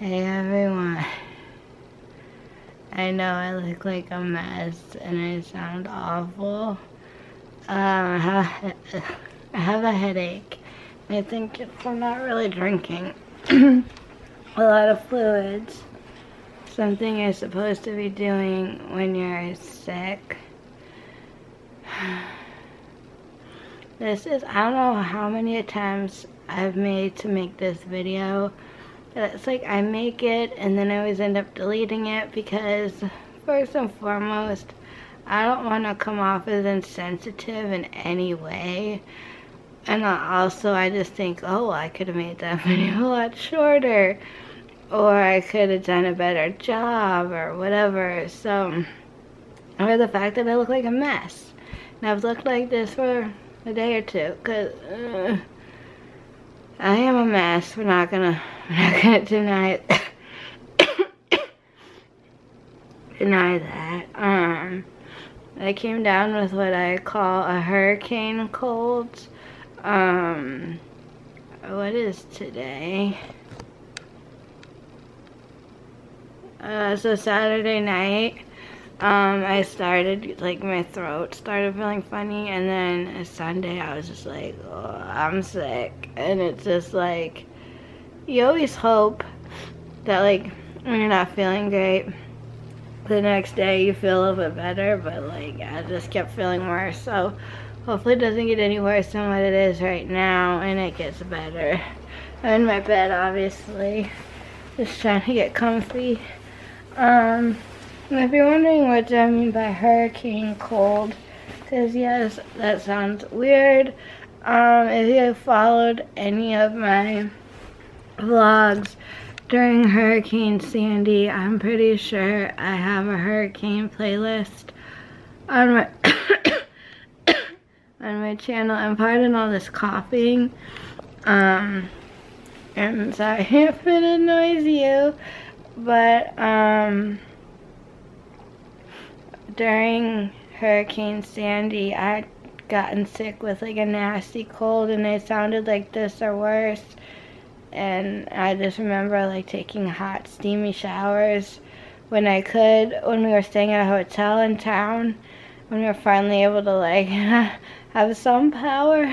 Hey everyone. I know I look like a mess and I sound awful. I have a headache. I think it's from not really drinking a lot of fluids. Something you're supposed to be doing when you're sick. I don't know how many attempts I've made to make this video. It's like I make it and then I always end up deleting it because first and foremost, I don't want to come off as insensitive in any way. And also I just think, oh, I could have made that video a lot shorter, or I could have done a better job or whatever. So, or the fact that I look like a mess. And I've looked like this for a day or two because I am a mess. We're not gonna deny it. Deny that. I came down with what I call a hurricane cold. What is today? So Saturday night, I started, like, my throat started feeling funny, and then Sunday I was just like, oh, I'm sick. And it's just like, you always hope that, like, when you're not feeling great, the next day you feel a little bit better, but, like, I just kept feeling worse. So hopefully it doesn't get any worse than what it is right now, and it gets better. I'm in my bed, obviously, just trying to get comfy. If you're wondering what I mean by hurricane cold, because yes, that sounds weird. If you followed any of my vlogs during Hurricane Sandy, I'm pretty sure I have a hurricane playlist on my on my channel. And pardon all this coughing. I'm sorry if it annoys you, but during Hurricane Sandy, I'd gotten sick with like a nasty cold, and it sounded like this or worse. And I just remember like taking hot, steamy showers when I could, when we were staying at a hotel in town, when we were finally able to like have some power.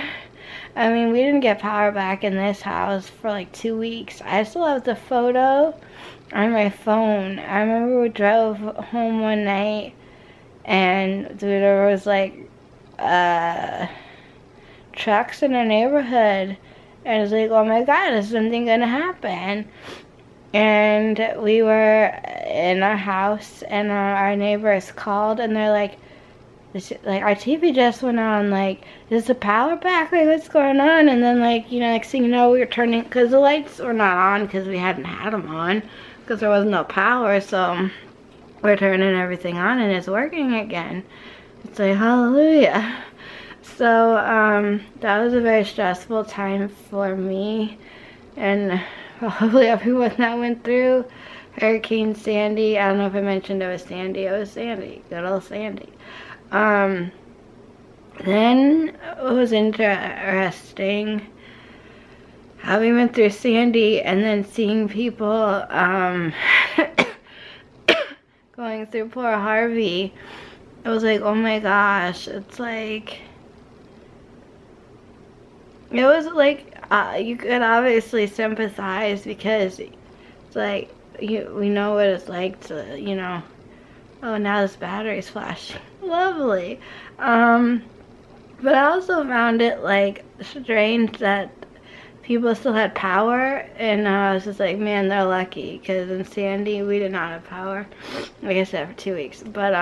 I mean, we didn't get power back in this house for like 2 weeks. I still have the photo on my phone. I remember we drove home one night and there was like trucks in our neighborhood, and it's like, oh my god, is something gonna happen? And we were in our house, and our neighbors called, and they're like, our TV just went on, like, is the power back? Like, what's going on? And then, like, you know, next thing you know, we were turning, because the lights were not on, because we hadn't had them on, because there was no power, so we're turning everything on, and it's working again. It's like, hallelujah. So, that was a very stressful time for me, and probably everyone that went through Hurricane Sandy. I don't know if I mentioned it was Sandy. It was Sandy. Good old Sandy. Then it was interesting how we went through Sandy and then seeing people, going through poor Harvey. It was like, oh my gosh, it's like, it was like, you could obviously sympathize because it's like, we know what it's like to, you know, oh, now this battery's flashing. Lovely. But I also found it, like, strange that people still had power, and I was just like, man, they're lucky, because in Sandy, we did not have power, like I said, for 2 weeks. But,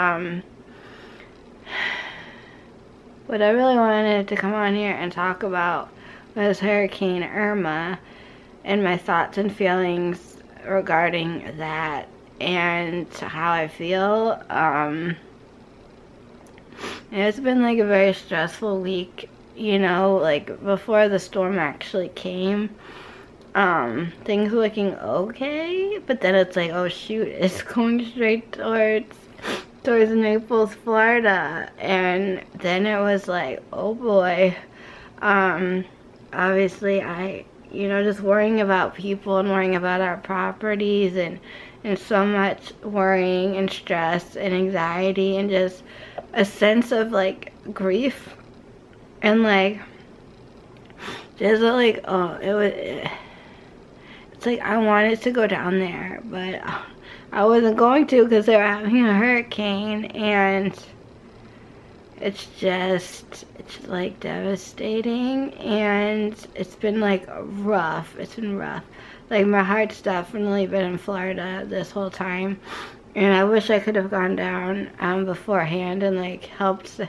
what I really wanted to come on here and talk about was Hurricane Irma and my thoughts and feelings regarding that and how I feel. It's been like a very stressful week, you know, like before the storm actually came. Things were looking okay, but then it's like, oh shoot, it's going straight towards Naples, Florida. And then it was like, oh boy. Obviously I you know, just worrying about people and worrying about our properties, and so much worrying and stress and anxiety and just a sense of like grief and like just like, oh, it's like I wanted to go down there, but I wasn't going to because they were having a hurricane, and it's like devastating, and it's been like rough. It's been rough. Like my heart's definitely been in Florida this whole time, and I wish I could have gone down beforehand and like helped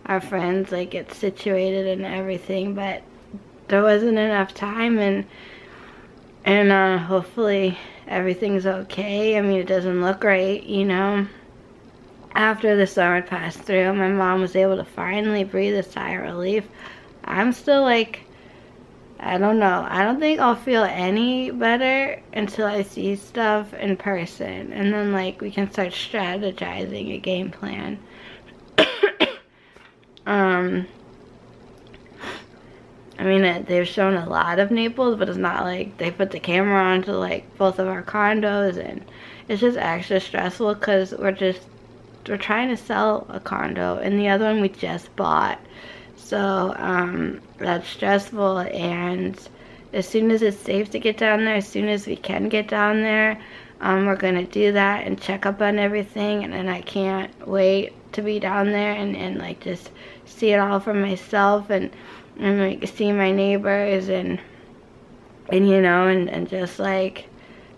our friends like get situated and everything, but there wasn't enough time, and hopefully everything's okay. I mean, it doesn't look right, you know. After the summer passed through, my mom was able to finally breathe a sigh of relief. I'm still like, I don't know. I don't think I'll feel any better until I see stuff in person, and then like we can start strategizing a game plan. I mean, they've shown a lot of Naples, but it's not like they put the camera onto like both of our condos, and it's just extra stressful because we're trying to sell a condo, and the other one we just bought. So that's stressful, and as soon as it's safe to get down there, as soon as we can get down there, we're gonna do that and check up on everything, and then I can't wait to be down there and like just see it all for myself, and like see my neighbors, and you know, and just like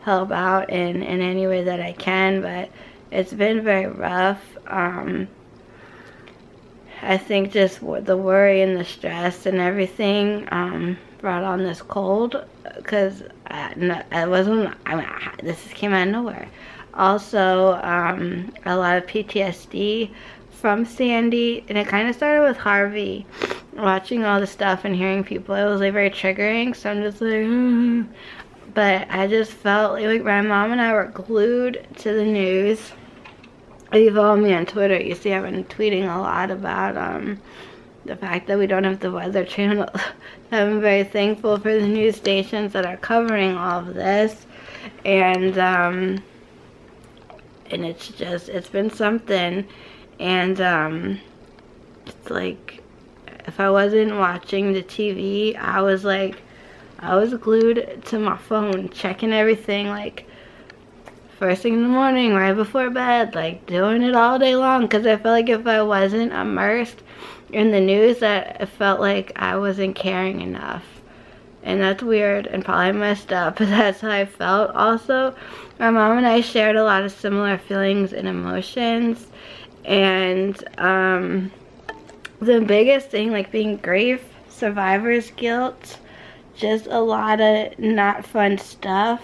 help out in any way that I can. But it's been very rough. I think just the worry and the stress and everything brought on this cold, because this came out of nowhere. Also, a lot of PTSD from Sandy, and it kind of started with Harvey. Watching all the stuff and hearing people, it was like very triggering, so I'm just like, but I just felt like my mom and I were glued to the news. If you follow me on Twitter, you see I've been tweeting a lot about the fact that we don't have the Weather Channel. I'm very thankful for the news stations that are covering all of this, and it's been something, and it's like, if I wasn't watching the TV, I was glued to my phone, checking everything, like first thing in the morning, right before bed, like doing it all day long, because I felt like if I wasn't immersed in the news, that it felt like I wasn't caring enough. And that's weird and probably messed up, but that's how I felt. Also, my mom and I shared a lot of similar feelings and emotions, and the biggest thing, like being grief, survivor's guilt, just a lot of not fun stuff.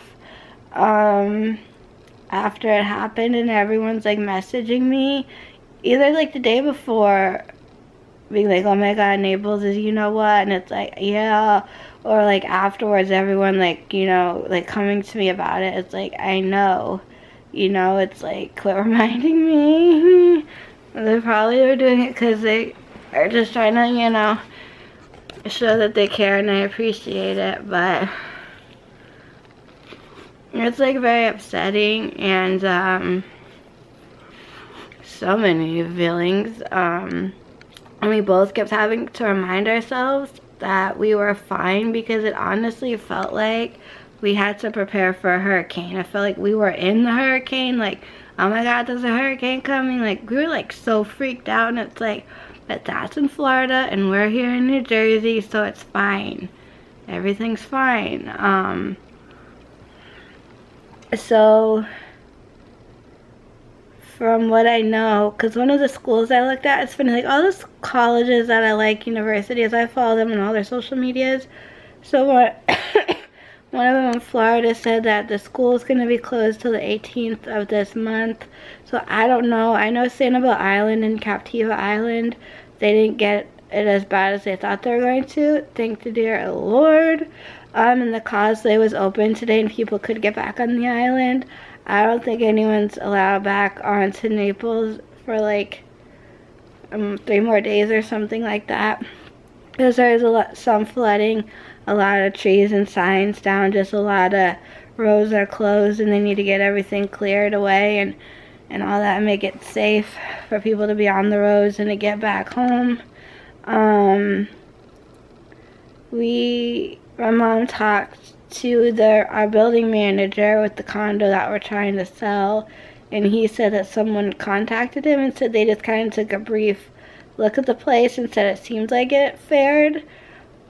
After it happened, and everyone's like messaging me, either like the day before, being like, oh my god, Naples is you know what, and it's like, yeah, or like afterwards, everyone like, you know, like coming to me about it. It's like, I know, you know, it's like, quit reminding me. They probably are doing it because they are just trying to, you know, show that they care, and I appreciate it, but it's like very upsetting, and so many feelings, and we both kept having to remind ourselves that we were fine, because it honestly felt like we had to prepare for a hurricane. I felt like we were in the hurricane, like, oh my god, there's a hurricane coming, like we were like so freaked out, and it's like, but that's in Florida and we're here in New Jersey, so it's fine, everything's fine. So from what I know, because one of the schools I looked at, it's funny, like all those colleges that I like, universities, I follow them on all their social medias. So what one of them in Florida said that the school is going to be closed till the 18th of this month. So I don't know. I know Sanibel Island and Captiva Island, they didn't get it as bad as they thought they were going to. Thank the dear Lord. And the causeway was open today, and people could get back on the island. I don't think anyone's allowed back onto Naples for like 3 more days or something like that, because there is some flooding a lot of trees and signs down, just a lot of roads are closed and they need to get everything cleared away and all that, and make it safe for people to be on the roads and to get back home. My mom talked to our building manager with the condo that we're trying to sell, and he said that someone contacted him and said they just kind of took a brief look at the place and said it seemed like it fared,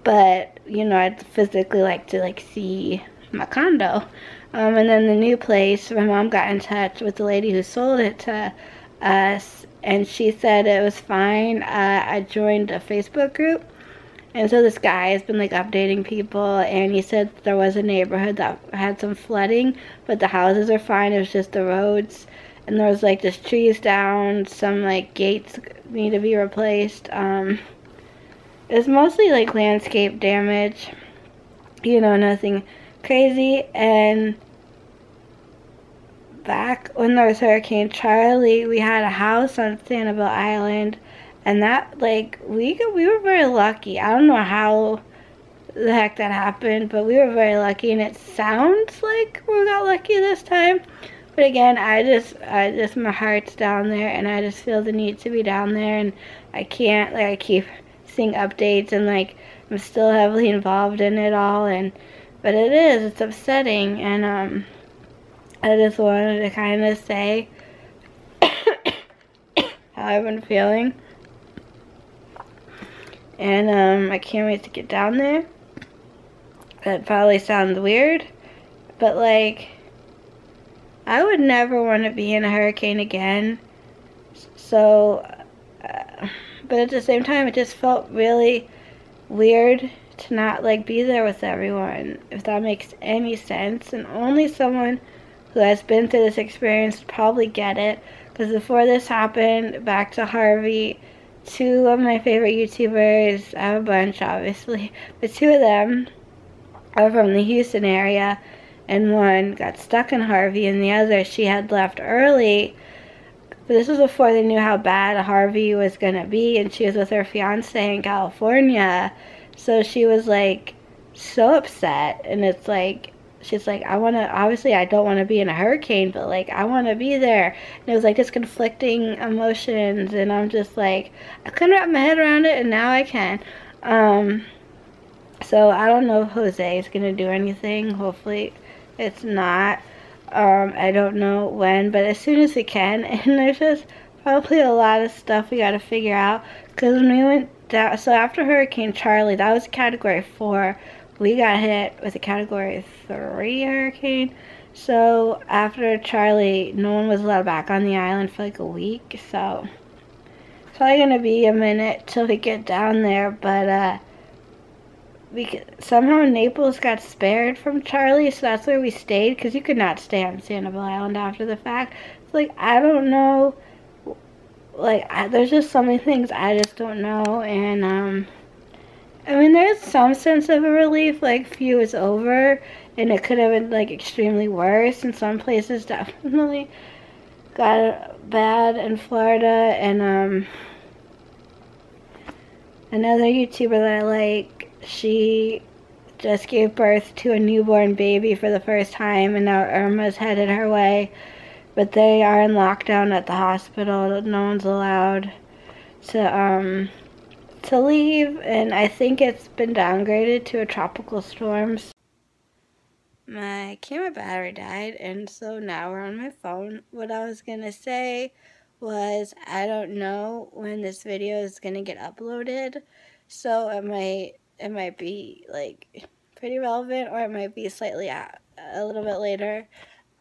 but you know, I'd physically like to see my condo. And then the new place, my mom got in touch with the lady who sold it to us, and she said it was fine. I joined a Facebook group, and so this guy has been updating people, and he said there was a neighborhood that had some flooding, but the houses are fine. It was just the roads, and there was just trees down, some gates need to be replaced. It's mostly landscape damage, you know, nothing crazy. And back when there was Hurricane Charlie, we had a house on Sanibel Island, and that we were very lucky. I don't know how the heck that happened, but we were very lucky, and it sounds like we got lucky this time. But again, I just my heart's down there, and I just feel the need to be down there, and I can't, I keep seeing updates, and I'm still heavily involved in it all, but it's upsetting, and I just wanted to kind of say how I've been feeling, and I can't wait to get down there. That probably sounds weird, but I would never want to be in a hurricane again, so but at the same time, it just felt really weird to not be there with everyone, if that makes any sense. And only someone who has been through this experience would probably get it, because before this happened, back to Harvey, two of my favorite YouTubers, I have a bunch obviously, but two of them are from the Houston area, and one got stuck in Harvey, and the other, she had left early. But this was before they knew how bad Harvey was going to be, and she was with her fiance in California. So she was so upset, and it's she's obviously I don't want to be in a hurricane, but I want to be there. And it was just conflicting emotions, and I'm just I couldn't wrap my head around it, and now I can. So I don't know if Jose is going to do anything. Hopefully it's not. I don't know when, but as soon as we can. And there's just probably a lot of stuff we got to figure out, because when we went down, so after Hurricane Charlie, that was Category 4, we got hit with a Category 3 hurricane. So after Charlie, no one was allowed back on the island for a week, so it's probably going to be a minute till we get down there, but somehow Naples got spared from Charlie, so that's where we stayed, because you could not stay on Sanibel Island after the fact. It's I don't know, there's just so many things I just don't know, and I mean, there's some sense of a relief, phew, it's over, and it could have been extremely worse, and some places definitely got bad in Florida. And another YouTuber that I like, she just gave birth to a newborn baby for the first time, and now Irma's headed her way, but they are in lockdown at the hospital. No one's allowed to leave, and I think it's been downgraded to a tropical storm. My camera battery died, and so now we're on my phone. What I was gonna say was, I don't know when this video is gonna get uploaded, so it might be pretty relevant, or it might be slightly a little bit later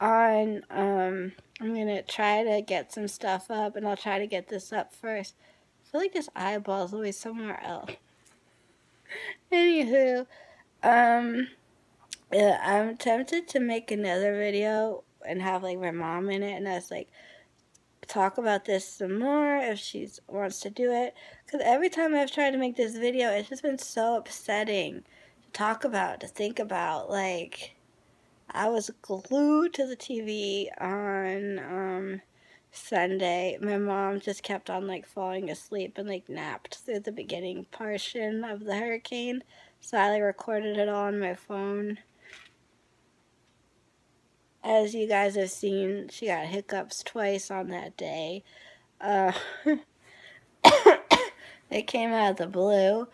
on. I'm gonna try to get some stuff up, and I'll try to get this up first. I feel this eyeball is always somewhere else. Anywho, yeah, I'm tempted to make another video and have my mom in it, and us talk about this some more if she wants to do it, because every time I've tried to make this video, it's just been so upsetting to talk about, to think about. I was glued to the TV on Sunday. My mom just kept on falling asleep and napped through the beginning portion of the hurricane. So I like recorded it all on my phone. As you guys have seen, she got hiccups twice on that day. They came out of the blue.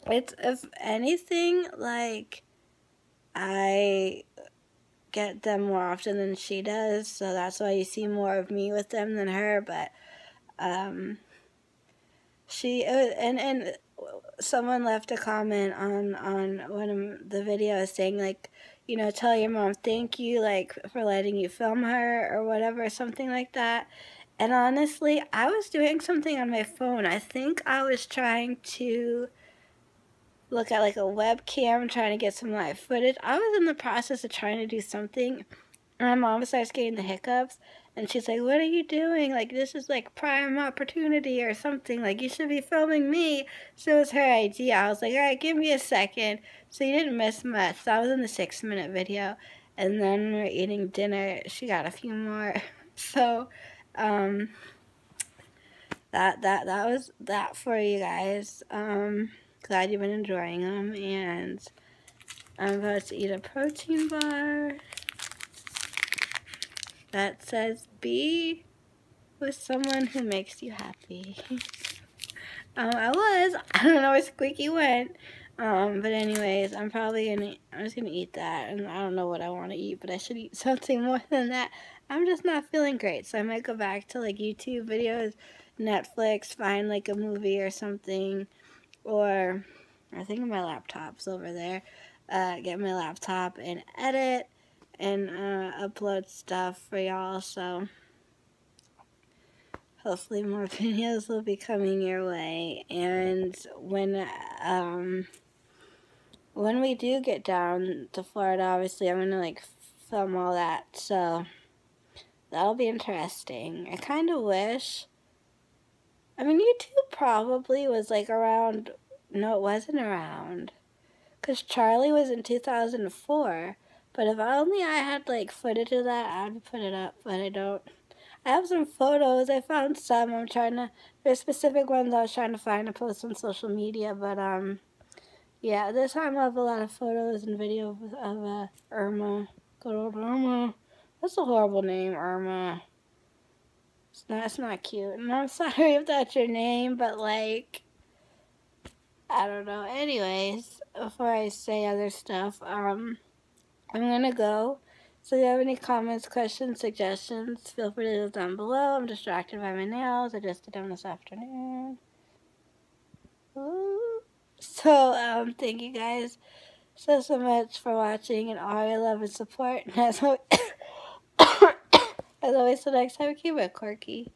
It's, if anything, like, I get them more often than she does, so that's why you see more of me with them than her. But she and someone left a comment on one of the videos saying, like, you know, tell your mom thank you, like, for letting you film her or whatever, something like that. And honestly, I was doing something on my phone. I think I was trying to look at like a webcam, trying to get some live footage. I was in the process of trying to do something, and my mom starts getting the hiccups, and she's like, what are you doing? Like, this is like prime opportunity or something. Like, you should be filming me. So it was her idea. I was like, all right, give me a second. So you didn't miss much. So I was in the 6-minute video, and then we were eating dinner. She got a few more. So that was that for you guys. Glad you've been enjoying them, and I'm about to eat a protein bar that says be with someone who makes you happy. I don't know where Squeaky went. But anyways, I'm just gonna eat that, and I don't know what I want to eat, but I should eat something more than that. I'm just not feeling great, so I might go back to like YouTube videos, Netflix, find like a movie or something, or I think my laptop's over there. Get my laptop and edit and upload stuff for y'all, so hopefully more videos will be coming your way. And when we do get down to Florida, obviously I'm gonna like film all that, so that'll be interesting. I kind of wish, I mean, YouTube probably was like around, no, it wasn't around, because Charlie was in 2004, but if only I had like footage of that, I'd put it up, but I don't. I have some photos, I found some, there's specific ones I was trying to find to post on social media, but yeah, this time I have a lot of photos and videos of Irma, good old Irma. That's a horrible name, Irma. It's not cute, and I'm sorry if that's your name, but like, I don't know. Anyways, before I say other stuff, I'm gonna go. So if you have any comments, questions, suggestions, feel free to leave down below. I'm distracted by my nails. I just did them this afternoon. Ooh. So, thank you guys so much for watching and all your love and support. And as always, till next time, keep it quirky.